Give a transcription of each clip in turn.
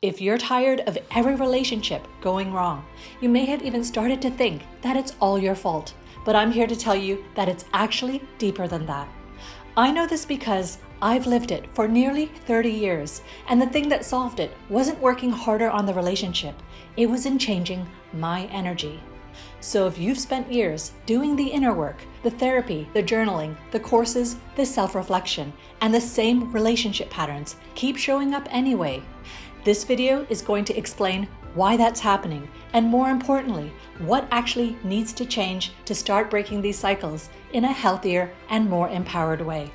If you're tired of every relationship going wrong, you may have even started to think that it's all your fault, but I'm here to tell you that it's actually deeper than that. I know this because I've lived it for nearly 30 years, and the thing that solved it wasn't working harder on the relationship, it was in changing my energy. So if you've spent years doing the inner work, the therapy, the journaling, the courses, the self-reflection, and the same relationship patterns keep showing up anyway, this video is going to explain why that's happening, and more importantly, what actually needs to change to start breaking these cycles in a healthier and more empowered way.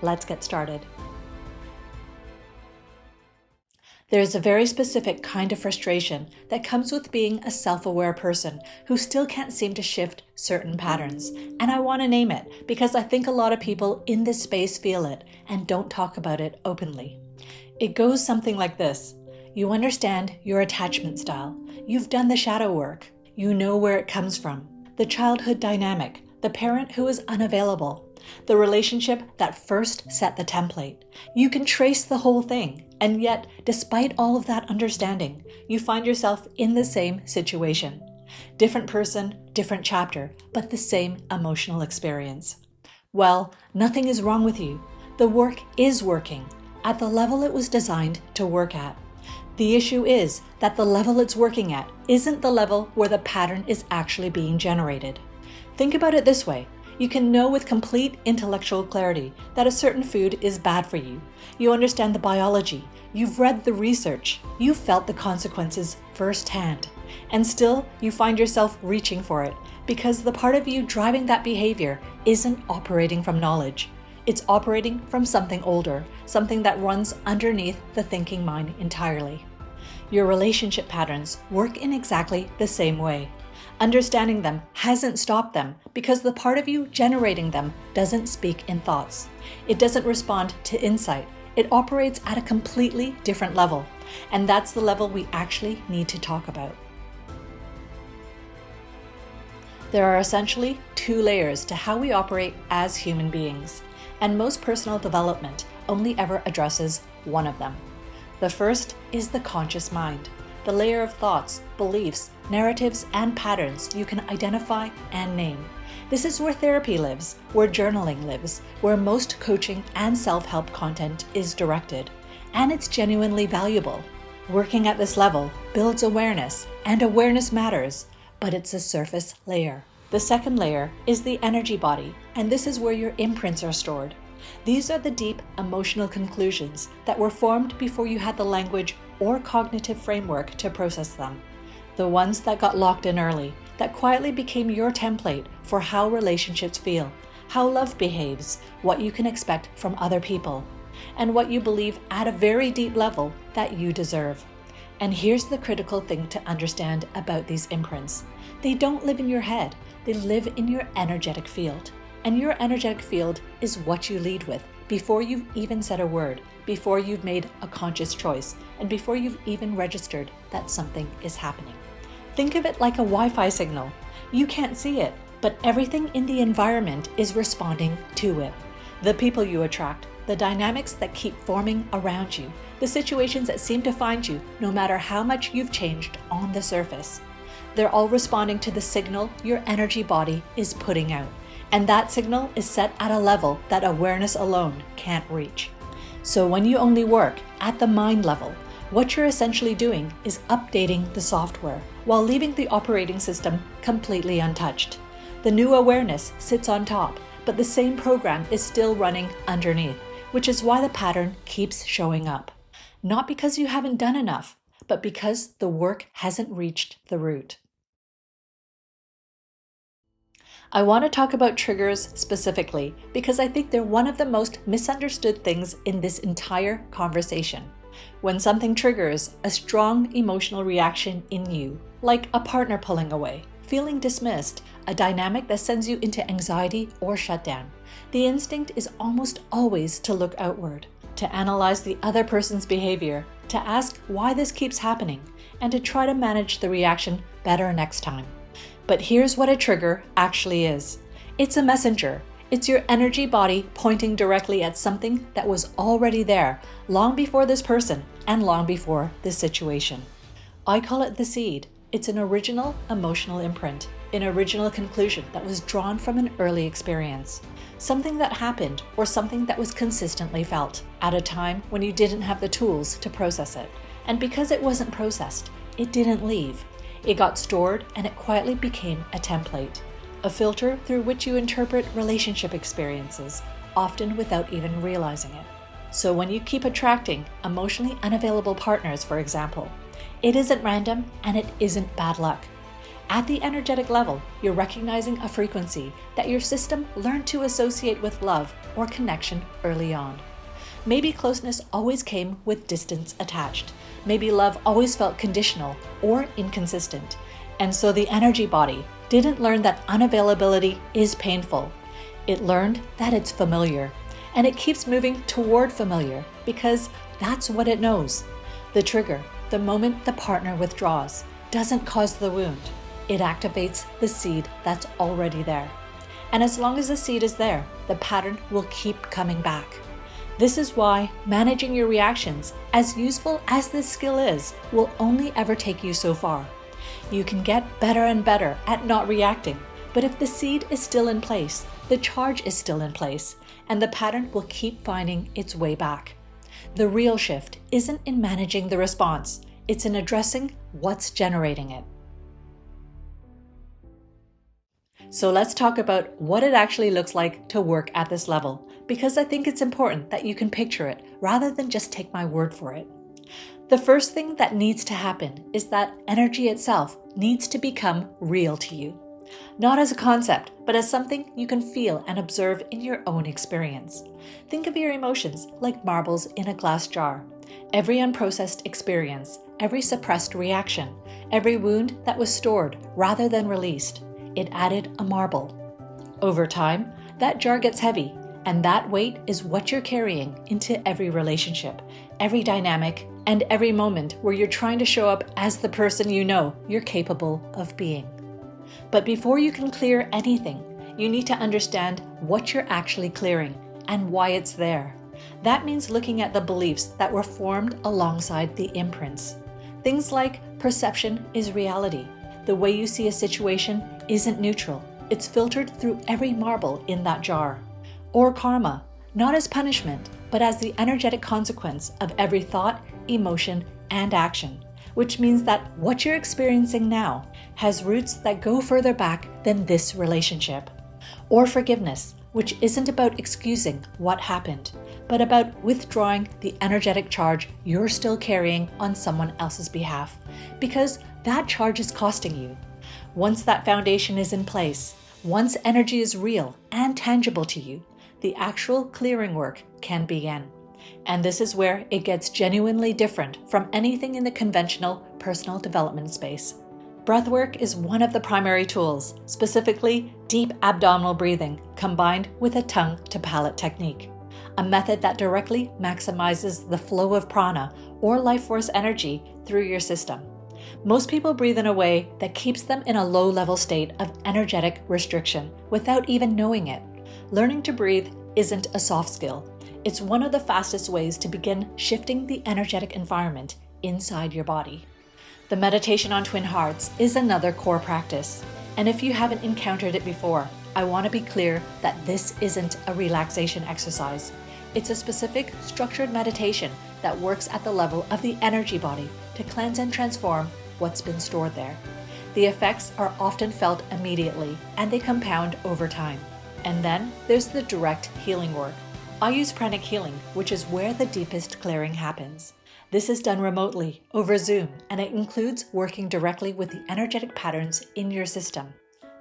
Let's get started. There's a very specific kind of frustration that comes with being a self-aware person who still can't seem to shift certain patterns. And I want to name it because I think a lot of people in this space feel it and don't talk about it openly. It goes something like this. You understand your attachment style. You've done the shadow work. You know where it comes from. The childhood dynamic, the parent who is unavailable, the relationship that first set the template. You can trace the whole thing. And yet, despite all of that understanding, you find yourself in the same situation. Different person, different chapter, but the same emotional experience. Well, nothing is wrong with you. The work is working at the level it was designed to work at. The issue is that the level it's working at isn't the level where the pattern is actually being generated. Think about it this way. You can know with complete intellectual clarity that a certain food is bad for you. You understand the biology. You've read the research. You've felt the consequences firsthand. And still, you find yourself reaching for it because the part of you driving that behavior isn't operating from knowledge. It's operating from something older, something that runs underneath the thinking mind entirely. Your relationship patterns work in exactly the same way. Understanding them hasn't stopped them because the part of you generating them doesn't speak in thoughts. It doesn't respond to insight. It operates at a completely different level. And that's the level we actually need to talk about. There are essentially two layers to how we operate as human beings. And most personal development only ever addresses one of them. The first is the conscious mind, the layer of thoughts, beliefs, narratives, and patterns you can identify and name. This is where therapy lives, where journaling lives, where most coaching and self-help content is directed. And it's genuinely valuable. Working at this level builds awareness, and awareness matters, but it's a surface layer. The second layer is the energy body, and this is where your imprints are stored. These are the deep emotional conclusions that were formed before you had the language or cognitive framework to process them. The ones that got locked in early, that quietly became your template for how relationships feel, how love behaves, what you can expect from other people, and what you believe at a very deep level that you deserve. And here's the critical thing to understand about these imprints. They don't live in your head. They live in your energetic field. And your energetic field is what you lead with before you've even said a word, before you've made a conscious choice, and before you've even registered that something is happening. Think of it like a Wi-Fi signal. You can't see it, but everything in the environment is responding to it. The people you attract, the dynamics that keep forming around you, the situations that seem to find you no matter how much you've changed on the surface. They're all responding to the signal your energy body is putting out. And that signal is set at a level that awareness alone can't reach. So when you only work at the mind level, what you're essentially doing is updating the software while leaving the operating system completely untouched. The new awareness sits on top, but the same program is still running underneath, which is why the pattern keeps showing up. Not because you haven't done enough, but because the work hasn't reached the root. I want to talk about triggers specifically because I think they're one of the most misunderstood things in this entire conversation. When something triggers a strong emotional reaction in you, like a partner pulling away, feeling dismissed, a dynamic that sends you into anxiety or shutdown, the instinct is almost always to look outward, to analyze the other person's behavior, to ask why this keeps happening, and to try to manage the reaction better next time. But here's what a trigger actually is. It's a messenger. It's your energy body pointing directly at something that was already there long before this person and long before this situation. I call it the seed. It's an original emotional imprint, an original conclusion that was drawn from an early experience. Something that happened or something that was consistently felt at a time when you didn't have the tools to process it. And because it wasn't processed, it didn't leave. It got stored and it quietly became a template, a filter through which you interpret relationship experiences, often without even realizing it. So when you keep attracting emotionally unavailable partners, for example, it isn't random and it isn't bad luck. At the energetic level, you're recognizing a frequency that your system learned to associate with love or connection early on. Maybe closeness always came with distance attached. Maybe love always felt conditional or inconsistent. And so the energy body didn't learn that unavailability is painful. It learned that it's familiar. And it keeps moving toward familiar because that's what it knows. The trigger, the moment the partner withdraws, doesn't cause the wound. It activates the seed that's already there. And as long as the seed is there, the pattern will keep coming back. This is why managing your reactions, as useful as this skill is, will only ever take you so far. You can get better and better at not reacting, but if the seed is still in place, the charge is still in place, and the pattern will keep finding its way back. The real shift isn't in managing the response, it's in addressing what's generating it. So let's talk about what it actually looks like to work at this level, because I think it's important that you can picture it rather than just take my word for it. The first thing that needs to happen is that energy itself needs to become real to you. Not as a concept, but as something you can feel and observe in your own experience. Think of your emotions like marbles in a glass jar. Every unprocessed experience, every suppressed reaction, every wound that was stored rather than released, it added a marble. Over time, that jar gets heavy, and that weight is what you're carrying into every relationship, every dynamic, and every moment where you're trying to show up as the person you know you're capable of being. But before you can clear anything, you need to understand what you're actually clearing and why it's there. That means looking at the beliefs that were formed alongside the imprints. Things like perception is reality. The way you see a situation isn't neutral. It's filtered through every marble in that jar. Or karma, not as punishment, but as the energetic consequence of every thought, emotion, and action, which means that what you're experiencing now has roots that go further back than this relationship. Or forgiveness, which isn't about excusing what happened, but about withdrawing the energetic charge you're still carrying on someone else's behalf, because that charge is costing you. Once that foundation is in place, once energy is real and tangible to you, the actual clearing work can begin. And this is where it gets genuinely different from anything in the conventional personal development space. Breathwork is one of the primary tools, specifically deep abdominal breathing combined with a tongue-to-palate technique, a method that directly maximizes the flow of prana or life force energy through your system. Most people breathe in a way that keeps them in a low-level state of energetic restriction without even knowing it. Learning to breathe isn't a soft skill. It's one of the fastest ways to begin shifting the energetic environment inside your body. The meditation on twin hearts is another core practice. And if you haven't encountered it before, I want to be clear that this isn't a relaxation exercise. It's a specific, structured meditation that works at the level of the energy body to cleanse and transform what's been stored there. The effects are often felt immediately, and they compound over time. And then there's the direct healing work. I use Pranic healing, which is where the deepest clearing happens. This is done remotely, over Zoom, and it includes working directly with the energetic patterns in your system.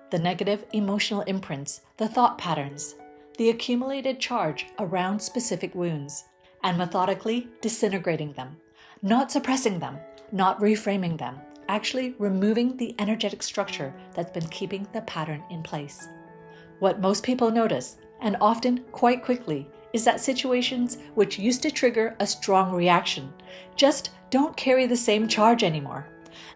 The negative emotional imprints, the thought patterns, the accumulated charge around specific wounds, and methodically disintegrating them. Not suppressing them, not reframing them, actually removing the energetic structure that's been keeping the pattern in place. What most people notice, and often quite quickly, is that situations which used to trigger a strong reaction just don't carry the same charge anymore.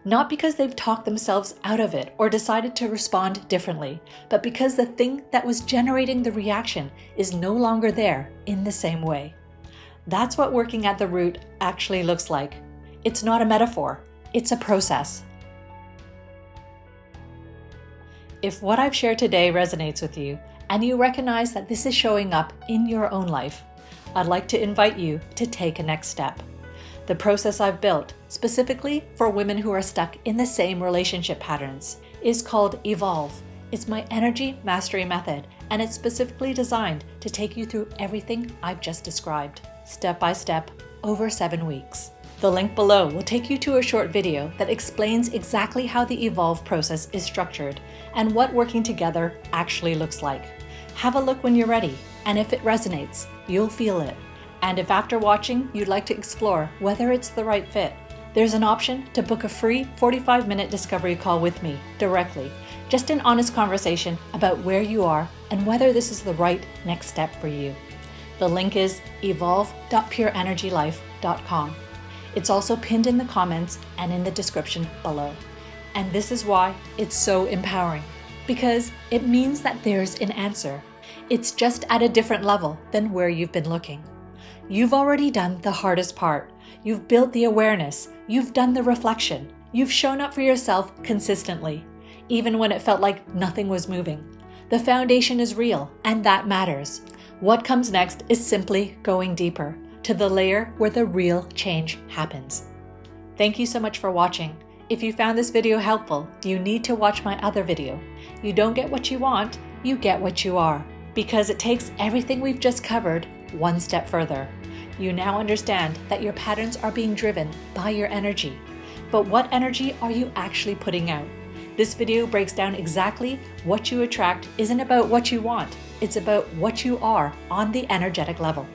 Not because they've talked themselves out of it or decided to respond differently, but because the thing that was generating the reaction is no longer there in the same way. That's what working at the root actually looks like. It's not a metaphor, it's a process. If what I've shared today resonates with you, and you recognize that this is showing up in your own life, I'd like to invite you to take a next step. The process I've built, specifically for women who are stuck in the same relationship patterns, is called Evolve. It's my energy mastery method, and it's specifically designed to take you through everything I've just described, step by step, over 7 weeks. The link below will take you to a short video that explains exactly how the Evolve process is structured and what working together actually looks like. Have a look when you're ready, and if it resonates, you'll feel it. And if after watching you'd like to explore whether it's the right fit, there's an option to book a free 45-minute discovery call with me directly. Just an honest conversation about where you are and whether this is the right next step for you. The link is evolve.pureenergylife.com. It's also pinned in the comments and in the description below. And this is why it's so empowering, because it means that there's an answer. It's just at a different level than where you've been looking. You've already done the hardest part. You've built the awareness. You've done the reflection. You've shown up for yourself consistently, even when it felt like nothing was moving. The foundation is real, and that matters. What comes next is simply going deeper to the layer where the real change happens. Thank you so much for watching. If you found this video helpful, you need to watch my other video. You don't get what you want, you get what you are, because it takes everything we've just covered one step further. You now understand that your patterns are being driven by your energy. But what energy are you actually putting out? This video breaks down exactly what you attract isn't about what you want. It's about what you are on the energetic level.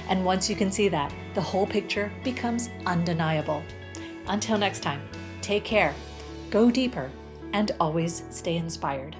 And once you can see that, the whole picture becomes undeniable. Until next time, take care, go deeper, and always stay inspired.